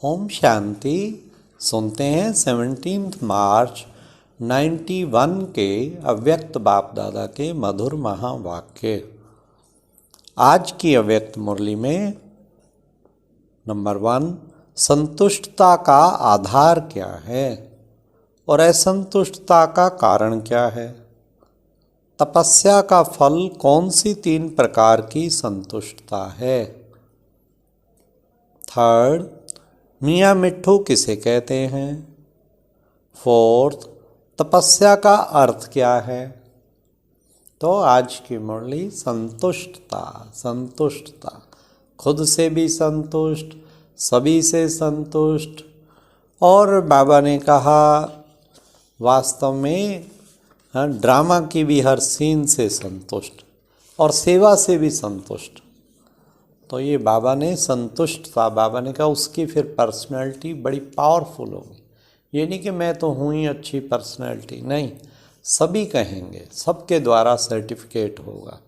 ओम शांति। सुनते हैं 17 मार्च 91 के अव्यक्त बाप दादा के मधुर महावाक्य। आज की अव्यक्त मुरली में नंबर 1, संतुष्टता का आधार क्या है और असंतुष्टता का कारण क्या है। तपस्या का फल कौन सी 3 प्रकार की संतुष्टता है। 3rd, मियाँ मिट्ठू किसे कहते हैं। 4th, तपस्या का अर्थ क्या है। तो आज की मुरली संतुष्टता, खुद से भी संतुष्ट, सभी से संतुष्ट, और बाबा ने कहा वास्तव में ड्रामा की भी हर सीन से संतुष्ट और सेवा से भी संतुष्ट। तो ये बाबा ने संतुष्ट था। बाबा ने कहा उसकी फिर पर्सनैलिटी बड़ी पावरफुल होगी। ये नहीं कि मैं तो हूँ ही अच्छी पर्सनैलिटी, नहीं, सभी कहेंगे, सबके द्वारा सर्टिफिकेट होगा।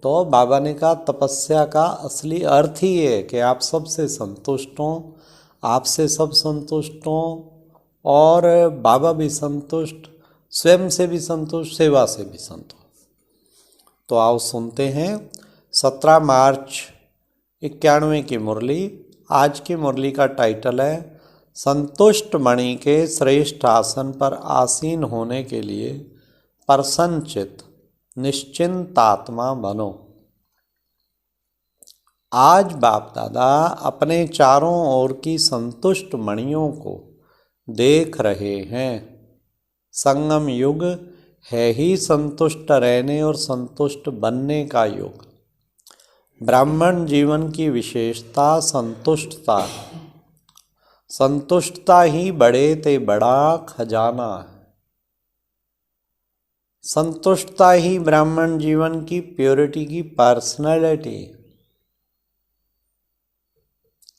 तो बाबा ने कहा तपस्या का असली अर्थ ही है कि आप सबसे संतुष्ट हों, आपसे सब संतुष्ट हों, और बाबा भी संतुष्ट, स्वयं से भी संतुष्ट, सेवा से भी संतुष्ट। तो आओ सुनते हैं 17 मार्च 91 की मुरली। आज की मुरली का टाइटल है संतुष्ट मणि के श्रेष्ठ आसन पर आसीन होने के लिए प्रसन्नचित्त निश्चिंतात्मा बनो। आज बाप दादा अपने चारों ओर की संतुष्ट मणियों को देख रहे हैं। संगम युग है ही संतुष्ट रहने और संतुष्ट बनने का युग। ब्राह्मण जीवन की विशेषता संतुष्टता है। संतुष्टता ही बड़े ते बड़ा खजाना है। संतुष्टता ही ब्राह्मण जीवन की प्योरिटी की पर्सनैलिटी।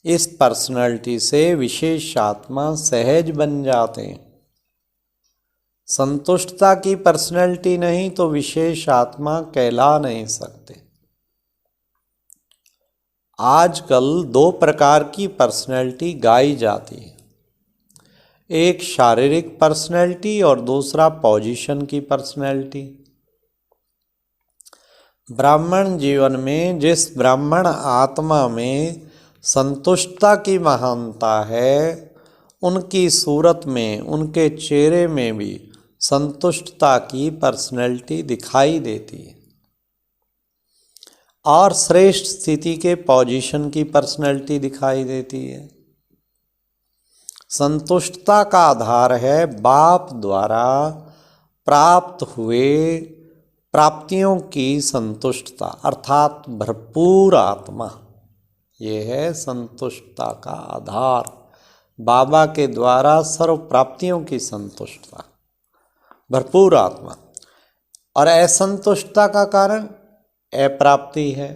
इस पर्सनैलिटी से विशेष आत्मा सहज बन जाते हैं। संतुष्टता की पर्सनैलिटी नहीं तो विशेष आत्मा कहला नहीं सकते। आजकल 2 प्रकार की पर्सनैलिटी गाई जाती है, एक शारीरिक पर्सनैलिटी और दूसरा पोजीशन की पर्सनैलिटी। ब्राह्मण जीवन में जिस ब्राह्मण आत्मा में संतुष्टता की महानता है, उनकी सूरत में, उनके चेहरे में भी संतुष्टता की पर्सनैलिटी दिखाई देती है। और श्रेष्ठ स्थिति के पोजीशन की पर्सनैलिटी दिखाई देती है। संतुष्टता का आधार है बाप द्वारा प्राप्त हुए प्राप्तियों की संतुष्टता, अर्थात भरपूर आत्मा। ये है संतुष्टता का आधार, बाबा के द्वारा सर्व प्राप्तियों की संतुष्टता, भरपूर आत्मा। और असंतुष्टता का कारण अप्राप्ति है।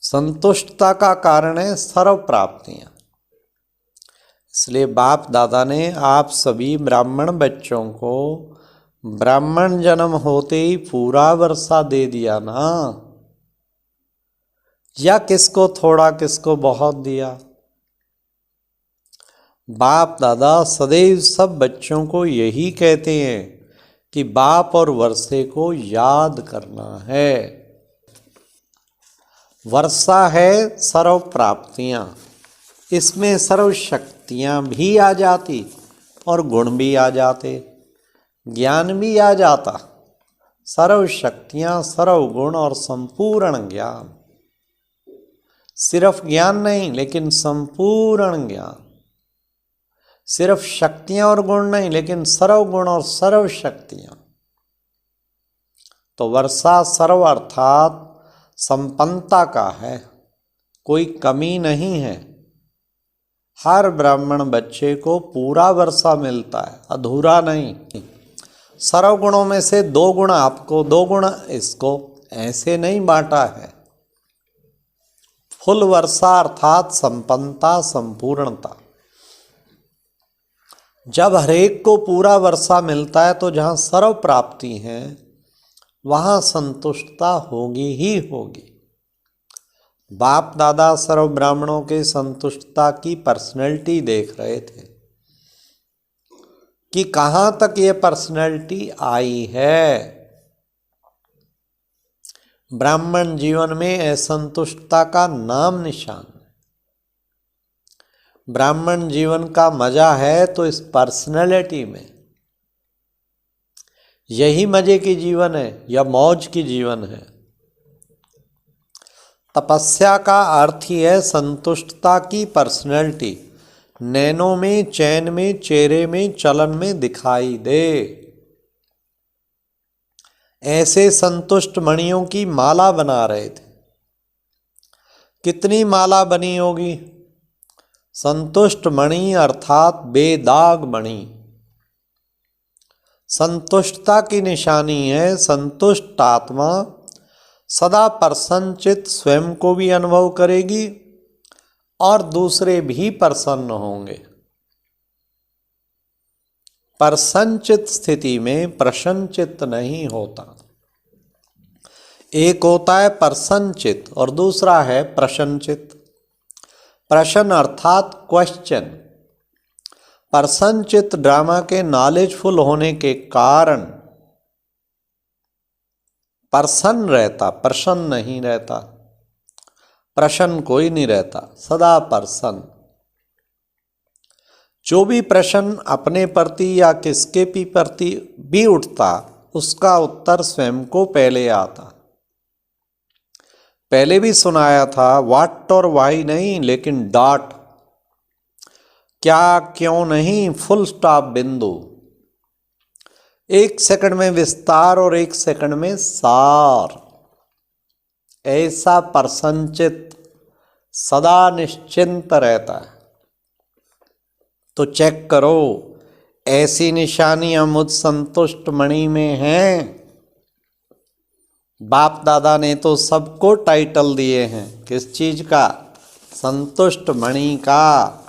संतुष्टता का कारण है सर्व प्राप्तियां। इसलिए बाप दादा ने आप सभी ब्राह्मण बच्चों को ब्राह्मण जन्म होते ही पूरा वर्षा दे दिया ना, या किसको थोड़ा किसको बहुत दिया। बाप दादा सदैव सब बच्चों को यही कहते हैं कि बाप और वर्षे को याद करना है। वर्षा है सर्व प्राप्तियां, इसमें सर्व शक्तियां भी आ जाती और गुण भी आ जाते, ज्ञान भी आ जाता। सर्व शक्तियां, सर्व गुण और संपूर्ण ज्ञान। सिर्फ ज्ञान नहीं लेकिन संपूर्ण ज्ञान। सिर्फ शक्तियां और गुण नहीं लेकिन सर्व गुण और सर्व शक्तियां। तो वर्षा सर्व अर्थात संपन्नता का है, कोई कमी नहीं है। हर ब्राह्मण बच्चे को पूरा वर्षा मिलता है, अधूरा नहीं। सर्व गुणों में से 2 गुण आपको, 2 गुण इसको, ऐसे नहीं बांटा है। फुल वर्षा अर्थात संपन्नता, संपूर्णता। जब हरेक को पूरा वर्षा मिलता है तो जहाँ सर्व प्राप्ति है वहाँ संतुष्टता होगी ही होगी। बाप दादा सर्व ब्राह्मणों के संतुष्टता की पर्सनैलिटी देख रहे थे कि कहाँ तक ये पर्सनैलिटी आई है। ब्राह्मण जीवन में असंतुष्टता का नाम निशान है। ब्राह्मण जीवन का मजा है तो इस पर्सनैलिटी में। यही मजे की जीवन है या मौज की जीवन है। तपस्या का अर्थ ही है संतुष्टता की पर्सनैलिटी, नैनों में, चैन में, चेहरे में, चलन में दिखाई दे। ऐसे संतुष्ट मणियों की माला बना रहे थे। कितनी माला बनी होगी? संतुष्ट मणि अर्थात बेदाग मणि। संतुष्टता की निशानी है संतुष्ट आत्मा सदा प्रसन्नचित स्वयं को भी अनुभव करेगी और दूसरे भी प्रसन्न होंगे। प्रसन्नचित स्थिति में प्रसन्नचित नहीं होता। एक होता है प्रसन्नचित और दूसरा है प्रसन्नचित। प्रश्न अर्थात क्वेश्चन। प्रसन्नचित ड्रामा के नॉलेजफुल होने के कारण प्रसन्न रहता, प्रसन्न नहीं रहता। प्रसन्न कोई नहीं रहता, सदा प्रसन्न। जो भी प्रश्न अपने प्रति या किसके भी प्रति भी उठता, उसका उत्तर स्वयं को पहले आता। पहले भी सुनाया था, व्हाट और वाई नहीं, लेकिन डॉट, क्या क्यों नहीं, फुल स्टॉप बिंदु। 1 सेकंड में विस्तार और 1 सेकंड में सार। ऐसा प्रसन्नचित सदा निश्चिंत रहता है। तो चेक करो, ऐसी निशानियां मुझ संतुष्ट मणि में हैं। बाप दादा ने तो सबको टाइटल दिए हैं। किस चीज का? संतुष्ट मणि का।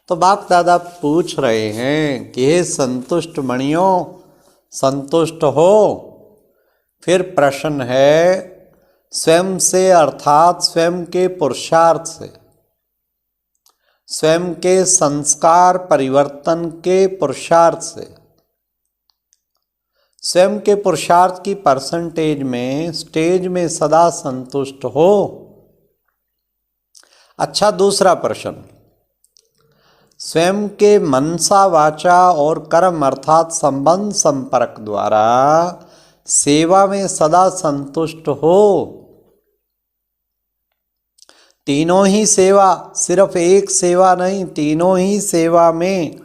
तो बाप दादा पूछ रहे हैं कि हे संतुष्ट मणियों, संतुष्ट हो? फिर प्रश्न है स्वयं से अर्थात स्वयं के पुरुषार्थ से, स्वयं के संस्कार परिवर्तन के पुरुषार्थ से, स्वयं के पुरुषार्थ की परसेंटेज में, स्टेज में सदा संतुष्ट हो। अच्छा, दूसरा प्रश्न, स्वयं के मनसा वाचा और कर्म अर्थात संबंध संपर्क द्वारा सेवा में सदा संतुष्ट हो। तीनों ही सेवा, सिर्फ एक सेवा नहीं, तीनों ही सेवा में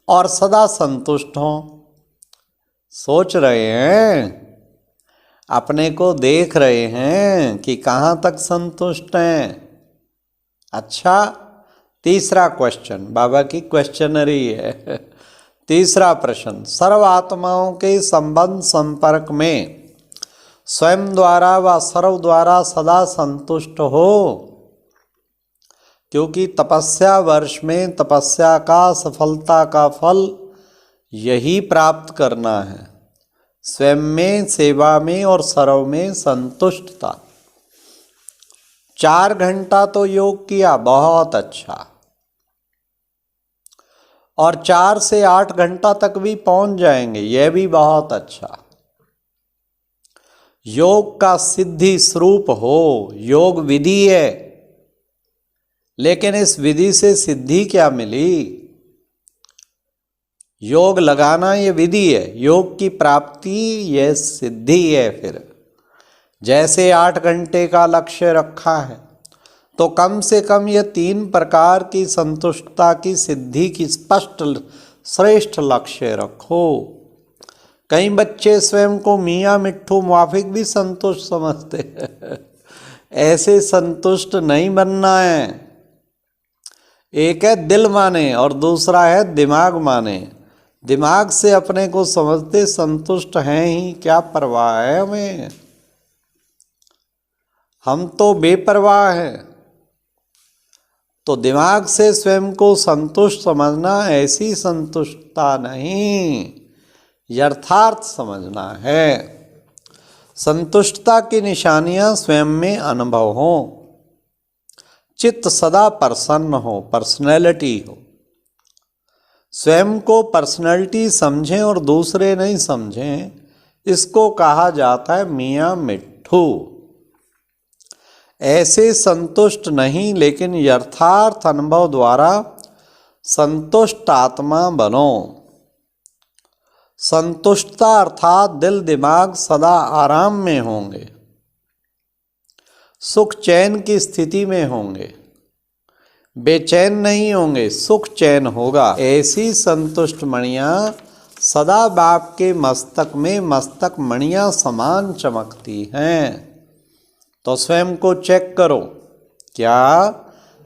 और सदा संतुष्ट हो। सोच रहे हैं, अपने को देख रहे हैं कि कहाँ तक संतुष्ट हैं। अच्छा, तीसरा क्वेश्चन, बाबा की क्वेश्चनरी है। तीसरा प्रश्न, सर्व आत्माओं के संबंध संपर्क में स्वयं द्वारा व सर्व द्वारा सदा संतुष्ट हो। क्योंकि तपस्या वर्ष में तपस्या का सफलता का फल यही प्राप्त करना है, स्वयं में, सेवा में और सर्व में संतुष्टता। 4 घंटा तो योग किया, बहुत अच्छा, और 4 से 8 घंटा तक भी पहुंच जाएंगे, यह भी बहुत अच्छा। योग का सिद्धि स्वरूप हो, योग विधि है, लेकिन इस विधि से सिद्धि क्या मिली? योग लगाना ये विधि है, योग की प्राप्ति ये सिद्धि है। फिर जैसे 8 घंटे का लक्ष्य रखा है, तो कम से कम ये 3 प्रकार की संतुष्टता की सिद्धि की स्पष्ट श्रेष्ठ लक्ष्य रखो। कई बच्चे स्वयं को मियाँ मिट्ठू मुआफिक भी संतुष्ट समझते हैं। ऐसे संतुष्ट नहीं बनना है। एक है दिल माने और दूसरा है दिमाग माने। दिमाग से अपने को समझते संतुष्ट हैं ही, क्या परवाह है हमें, हम तो बेपरवाह हैं। तो दिमाग से स्वयं को संतुष्ट समझना ऐसी संतुष्टता नहीं, यथार्थ समझना है। संतुष्टता की निशानियां स्वयं में अनुभव हों। चित्त सदा प्रसन्न हो, पर्सनैलिटी हो। स्वयं को पर्सनैलिटी समझें और दूसरे नहीं समझें, इसको कहा जाता है मियाँ मिट्ठू। ऐसे संतुष्ट नहीं, लेकिन यथार्थ अनुभव द्वारा संतुष्ट आत्मा बनो। संतुष्टता अर्थात दिल दिमाग सदा आराम में होंगे, सुख चैन की स्थिति में होंगे, बेचैन नहीं होंगे, सुख चैन होगा। ऐसी संतुष्ट मणियाँ सदा बाप के मस्तक में मस्तक मणियाँ समान चमकती हैं। तो स्वयं को चेक करो, क्या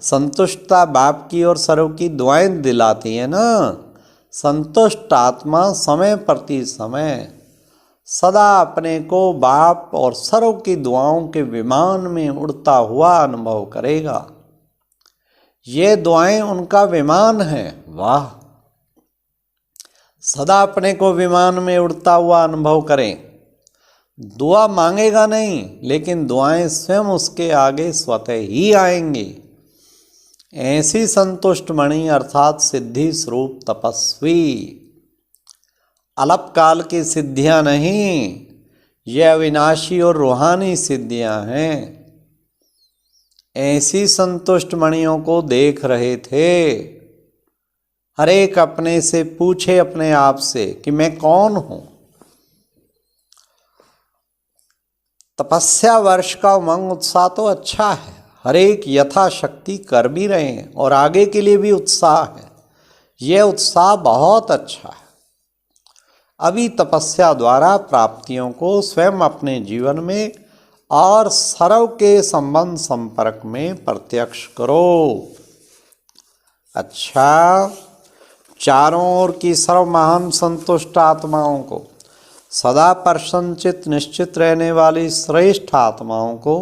संतुष्टता बाप की और सर्व की दुआएं दिलाती है ना। संतुष्ट आत्मा समय प्रति समय सदा अपने को बाप और सर्व की दुआओं के विमान में उड़ता हुआ अनुभव करेगा। ये दुआएं उनका विमान है। वाह, सदा अपने को विमान में उड़ता हुआ अनुभव करें। दुआ मांगेगा नहीं, लेकिन दुआएं स्वयं उसके आगे स्वतः ही आएंगी। ऐसी संतुष्ट मणि अर्थात सिद्धि स्वरूप तपस्वी। अल्पकाल की सिद्धियां नहीं, यह अविनाशी और रूहानी सिद्धियां हैं। ऐसी संतुष्ट मणियों को देख रहे थे। हर एक अपने से पूछे, अपने आप से, कि मैं कौन हूं। तपस्या वर्ष का उमंग उत्साह तो अच्छा है, हर एक यथाशक्ति कर भी रहे हैं और आगे के लिए भी उत्साह है। यह उत्साह बहुत अच्छा है। अभी तपस्या द्वारा प्राप्तियों को स्वयं अपने जीवन में और सर्व के संबंध संपर्क में प्रत्यक्ष करो। अच्छा, चारों ओर की सर्व महान संतुष्ट आत्माओं को, सदा प्रसन्नचित निश्चित रहने वाली श्रेष्ठ आत्माओं को,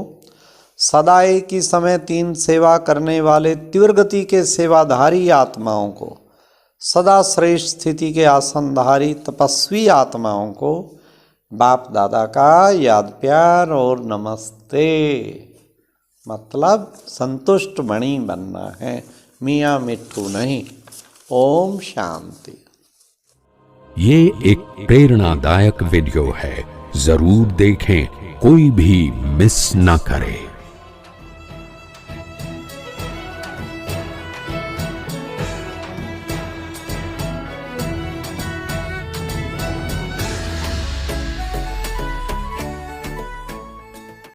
सदा एक ही समय 3 सेवा करने वाले तीव्र गति के सेवाधारी आत्माओं को, सदा श्रेष्ठ स्थिति के आसनधारी तपस्वी आत्माओं को बाप दादा का याद प्यार और नमस्ते। मतलब संतुष्ट मणि बनना है, मियाँ मिट्ठू नहीं। ओम शांति। ये एक प्रेरणादायक वीडियो है, जरूर देखें, कोई भी मिस न करे।